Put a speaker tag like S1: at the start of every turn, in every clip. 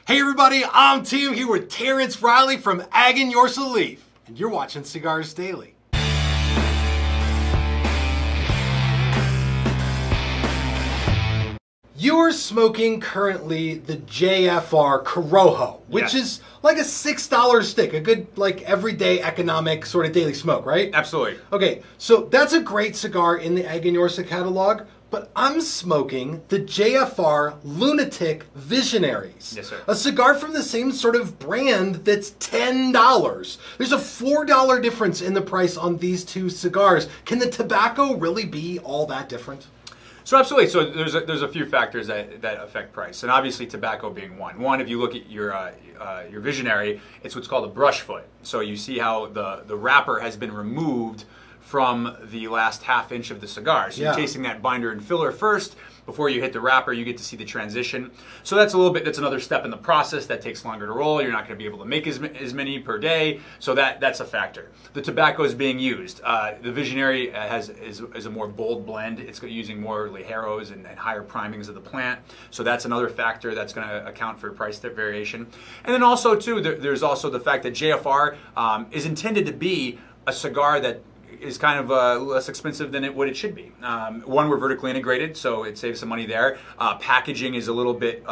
S1: Hey everybody, I'm Tim here with Terrence Riley from Ag and Yorsa Leaf, and you're watching Cigars Daily. You're smoking currently the JFR Corojo, which is like a $6 stick, a good like everyday economic sort of daily smoke, right?
S2: Absolutely.
S1: Okay, so that's a great cigar in the Ag and Yorsa catalog. But I'm smoking the JFR Lunatic Visionaries.
S2: Yes, sir.
S1: A cigar from the same sort of brand that's $10. There's a $4 difference in the price on these two cigars. Can the tobacco really be all that different?
S2: So absolutely. So there's a few factors that affect price, and obviously tobacco being one. One, if you look at your Visionary, it's what's called a brush foot. So you see how the wrapper has been removed from the last half inch of the cigar. So you're chasing that binder and filler first. Before you hit the wrapper, you get to see the transition. So that's another step in the process that takes longer to roll. You're not going to be able to make as many per day. So that's a factor. The tobacco is being used. The Visionary is a more bold blend. It's using more ligeros and higher primings of the plant. So that's another factor that's going to account for price variation. And then also too, there's also the fact that JFR is intended to be a cigar that is kind of less expensive than what it should be. One, we're vertically integrated, so it saves some money there. Packaging is a little bit,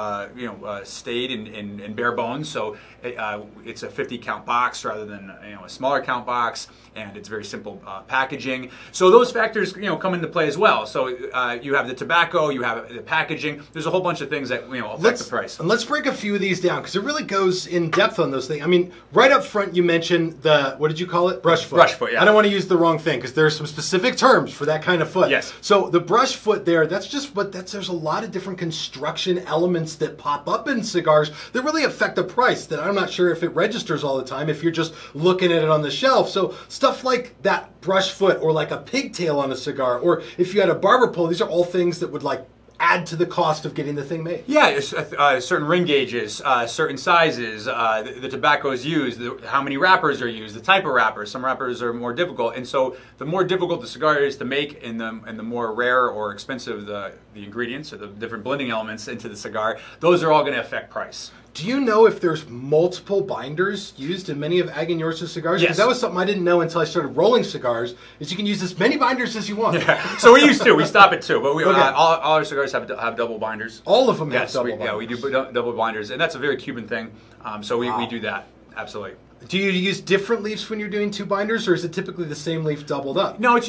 S2: staid and bare bones, so it's a 50 count box rather than a smaller count box, and it's very simple packaging. So those factors come into play as well. So you have the tobacco, you have the packaging. There's a whole bunch of things that affect the price.
S1: And let's break a few of these down because it really goes in depth on those things. I mean, right up front, you mentioned the what did you call it? Brush foot.
S2: Brush foot. Yeah.
S1: I don't want to use the wrong thing because there are some specific terms for that kind of foot.
S2: Yes.
S1: So the brush foot there, there's a lot of different construction elements that pop up in cigars that really affect the price that I'm not sure if it registers all the time if you're just looking at it on the shelf. So stuff like that brush foot or like a pigtail on a cigar, or if you had a barber pole, these are all things that would like add to the cost of getting the thing made.
S2: Yeah, certain ring gauges, certain sizes, the tobacco is used, how many wrappers are used, the type of wrappers. Some wrappers are more difficult, and so the more difficult the cigar is to make, and the more rare or expensive the ingredients or the different blending elements into the cigar, those are all going to affect price.
S1: Do you know if there's multiple binders used in many of Ag and Yorsa cigars?
S2: Yes.
S1: Because that was something I didn't know until I started rolling cigars, is you can use as many binders as you want.
S2: Yeah. So we used to. We stop at 2, but all our cigars have double binders.
S1: All of them have double binders?
S2: Yeah, we do double binders, and that's a very Cuban thing, so we do that, absolutely.
S1: Do you use different leaves when you're doing 2 binders, or is it typically the same leaf doubled up?
S2: No, it's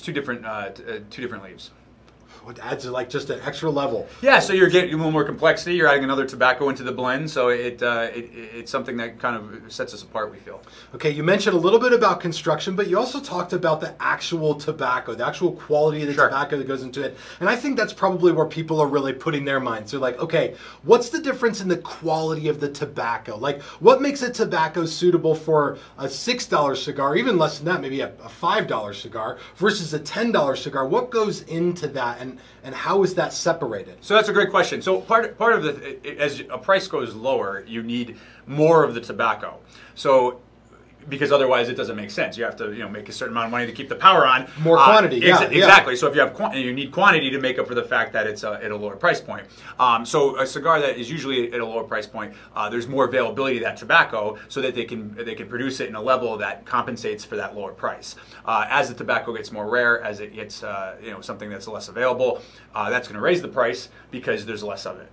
S2: two different leaves.
S1: It adds like just an extra level.
S2: Yeah, so you're getting a little more complexity. You're adding another tobacco into the blend, so it's something that kind of sets us apart, we feel. Okay,
S1: you mentioned a little bit about construction, but you also talked about the actual tobacco, the actual quality of the tobacco that goes into it. And I think that's probably where people are really putting their minds. They're like, okay, what's the difference in the quality of the tobacco? Like, what makes a tobacco suitable for a $6 cigar, even less than that, maybe a $5 cigar, versus a $10 cigar? What goes into that, and how is that separated?
S2: So that's a great question. So part of as a price goes lower, you need more of the tobacco. So because otherwise it doesn't make sense. You have to make a certain amount of money to keep the power on.
S1: More quantity,
S2: exactly. So if you have you need quantity to make up for the fact that it's at a lower price point. So a cigar that is usually at a lower price point, there's more availability of that tobacco, so that they can produce it in a level that compensates for that lower price. As the tobacco gets more rare, as it gets something that's less available, that's going to raise the price because there's less of it.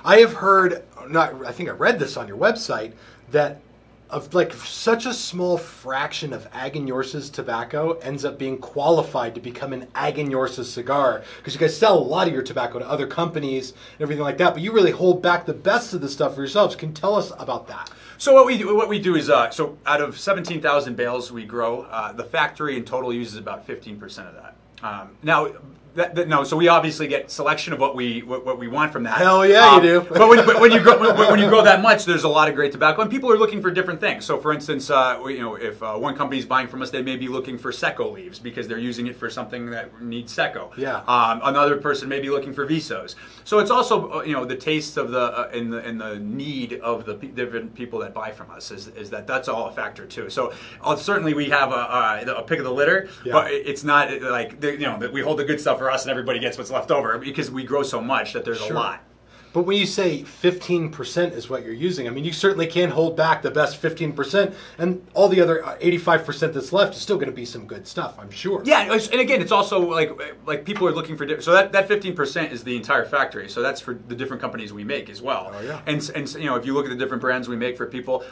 S1: I have heard, I think I read this on your website, that of like such a small fraction of Ag and Yorsa's tobacco ends up being qualified to become an Ag and Yorsa cigar, because you guys sell a lot of your tobacco to other companies and everything like that, but you really hold back the best of the stuff for yourselves. Can you tell us about that?
S2: So what we do is so out of 17,000 bales we grow, the factory in total uses about 15% of that. Now. No, so we obviously get selection of what we want from that.
S1: Hell yeah, you do.
S2: But when you grow that much, there's a lot of great tobacco, and people are looking for different things. So, for instance, if one company is buying from us, they may be looking for Seco leaves because they're using it for something that needs Seco.
S1: Yeah.
S2: Another person may be looking for Visos. So it's also the taste of and the need of the different people that buy from us is that's all a factor too. So certainly we have a pick of the litter, but it's not like that we hold the good stuff for us and everybody gets what's left over, because we grow so much that there's a lot.
S1: But when you say 15% is what you're using, I mean, you certainly can hold back the best 15%, and all the other 85% that's left is still going to be some good stuff, I'm sure.
S2: Yeah, and again, it's also like people are looking for so that 15% is the entire factory. So that's for the different companies we make as well.
S1: Oh, yeah.
S2: And you know, if you look at the different brands we make for people,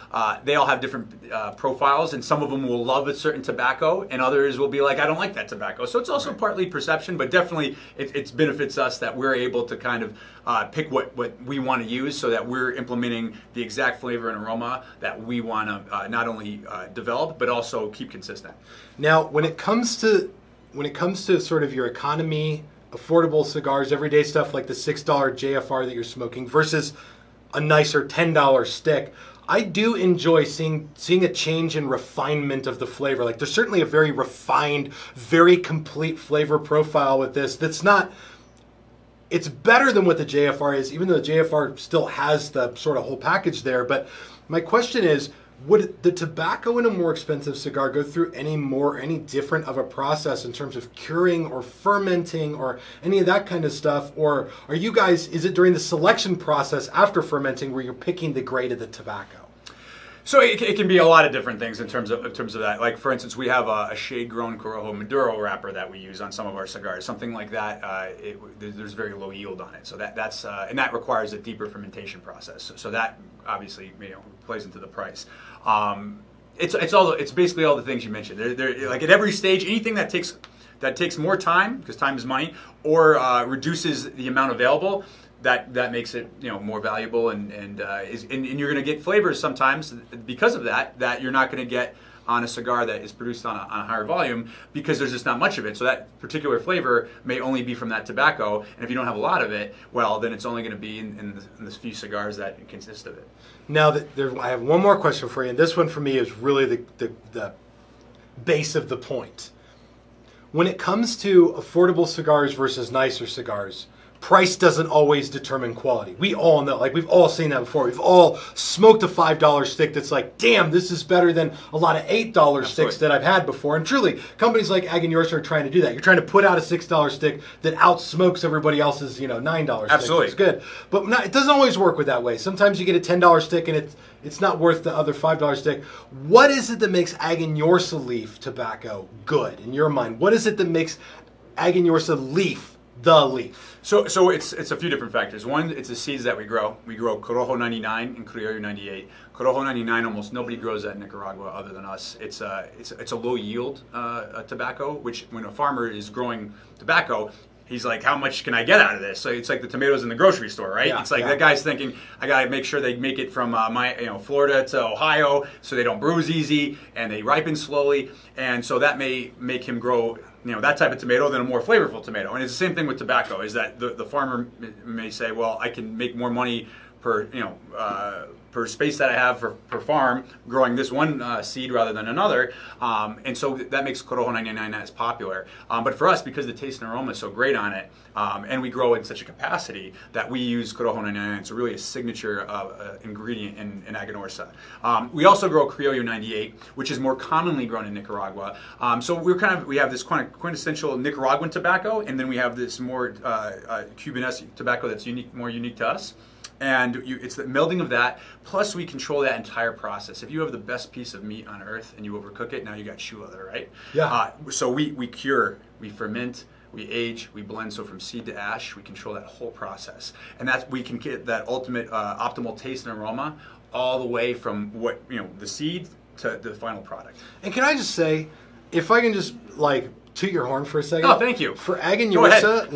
S2: they all have different profiles, and some of them will love a certain tobacco, and others will be like, I don't like that tobacco. So it's also partly perception, but definitely it benefits us that we're able to kind of pick what we want to use, so that we're implementing the exact flavor and aroma that we want to not only develop but also keep consistent.
S1: Now, when it comes to sort of your economy, affordable cigars, everyday stuff like the $6 JFR that you're smoking versus a nicer $10 stick, I do enjoy seeing a change in refinement of the flavor. Like, there's certainly a very refined, very complete flavor profile with this that's not... It's better than what the JFR is, even though the JFR still has the sort of whole package there. But my question is, would the tobacco in a more expensive cigar go through any different of a process in terms of curing or fermenting or any of that kind of stuff? Or are you guys, is it during the selection process after fermenting where you're picking the grade of the tobacco?
S2: So it can be a lot of different things in terms of that. Like, for instance, we have a shade-grown Corojo Maduro wrapper that we use on some of our cigars. Something like that, there's very low yield on it. So that's and that requires a deeper fermentation process. So that obviously, you know, plays into the price. It's basically all the things you mentioned. They're like at every stage, anything that takes more time, because time is money, or reduces the amount available. That makes it, you know, more valuable, and you're going to get flavors sometimes because of that you're not going to get on a cigar that is produced on a higher volume, because there's just not much of it. So that particular flavor may only be from that tobacco, and if you don't have a lot of it, well, then it's only going to be in the few cigars that consist of it.
S1: Now, I have one more question for you, and this one for me is really the base of the point. When it comes to affordable cigars versus nicer cigars, price doesn't always determine quality. We all know, like, we've all seen that before. We've all smoked a $5 stick that's like, damn, this is better than a lot of $8 sticks that I've had before. And truly, companies like Aganorsa are trying to do that. You're trying to put out a $6 stick that outsmokes everybody else's, you know, $9 stick.
S2: Absolutely.
S1: It's good. But it doesn't always work with that way. Sometimes you get a $10 stick and it's not worth the other $5 stick. What is it that makes Aganorsa leaf tobacco good in your mind? What is it that makes Aganorsa leaf the leaf?
S2: So it's a few different factors. One, it's the seeds that we grow. We grow Corojo 99 and Criollo 98. Corojo 99, almost nobody grows that in Nicaragua other than us. It's a low yield tobacco, which when a farmer is growing tobacco, he's like, how much can I get out of this? So it's like the tomatoes in the grocery store, right?
S1: Yeah,
S2: it's like that guy's thinking, I got to make sure they make it from Florida to Ohio, so they don't bruise easy and they ripen slowly. And so that may make him grow, you know, that type of tomato than a more flavorful tomato. And it's the same thing with tobacco, is that the farmer may say, well, I can make more money per space that I have per farm growing this one seed rather than another, and so that makes Corojo 99 as popular. But for us, because the taste and aroma is so great on it, and we grow in such a capacity that we use Corojo 99, it's really a signature ingredient in Aganorsa. We also grow Criollo 98, which is more commonly grown in Nicaragua. So we have this kind of quintessential Nicaraguan tobacco, and then we have this more Cubanesque tobacco that's more unique to us. And it's the melding of that, plus we control that entire process. If you have the best piece of meat on earth and you overcook it, now you got shoe leather, right?
S1: Yeah.
S2: So we cure, we ferment, we age, we blend. So from seed to ash, we control that whole process. And we can get that ultimate optimal taste and aroma all the way from the seed to the final product.
S1: And can I just say, if I can just toot your horn for a second.
S2: Oh, thank you.
S1: For Aganorsa,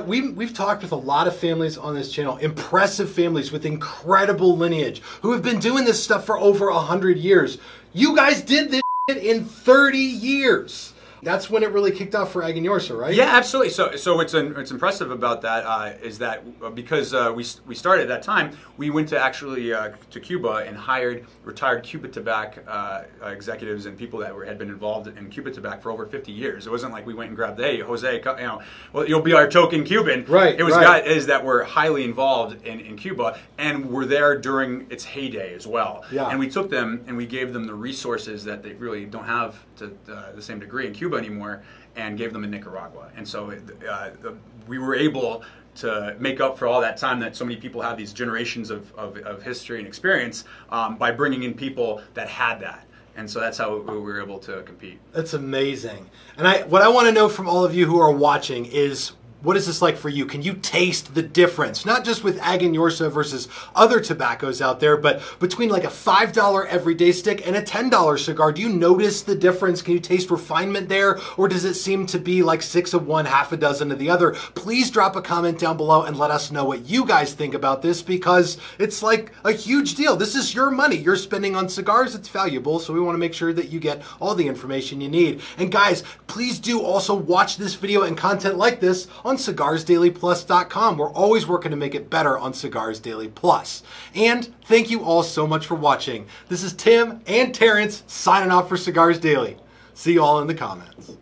S1: we've talked with a lot of families on this channel, impressive families with incredible lineage, who have been doing this stuff for over 100 years. You guys did this shit in 30 years. That's when it really kicked off for Aganorsa, right?
S2: Yeah, absolutely. So what's impressive about that is that because we started at that time, we went to to Cuba and hired retired Cuba tobacco executives and people that had been involved in Cuba tobacco for over 50 years. It wasn't like we went and grabbed, hey, Jose, well, you'll be our token Cuban.
S1: Right.
S2: It was guys that were highly involved in Cuba and were there during its heyday as well.
S1: Yeah.
S2: And we took them and we gave them the resources that they really don't have to the same degree in Cuba anymore, and gave them in Nicaragua. And so we were able to make up for all that time that so many people have these generations of history and experience by bringing in people that had that. And so that's how we were able to compete.
S1: That's amazing. And what I want to know from all of you who are watching is, what is this like for you? Can you taste the difference? Not just with Aganorsa versus other tobaccos out there, but between like a $5 everyday stick and a $10 cigar. Do you notice the difference? Can you taste refinement there? Or does it seem to be like 6 of one, half a dozen of the other? Please drop a comment down below and let us know what you guys think about this, because it's like a huge deal. This is your money you're spending on cigars. It's valuable, so we want to make sure that you get all the information you need. And guys, please do also watch this video and content like this on CigarsDailyPlus.com. We're always working to make it better on Cigars Daily Plus. And thank you all so much for watching. This is Tim and Terrence signing off for Cigars Daily. See you all in the comments.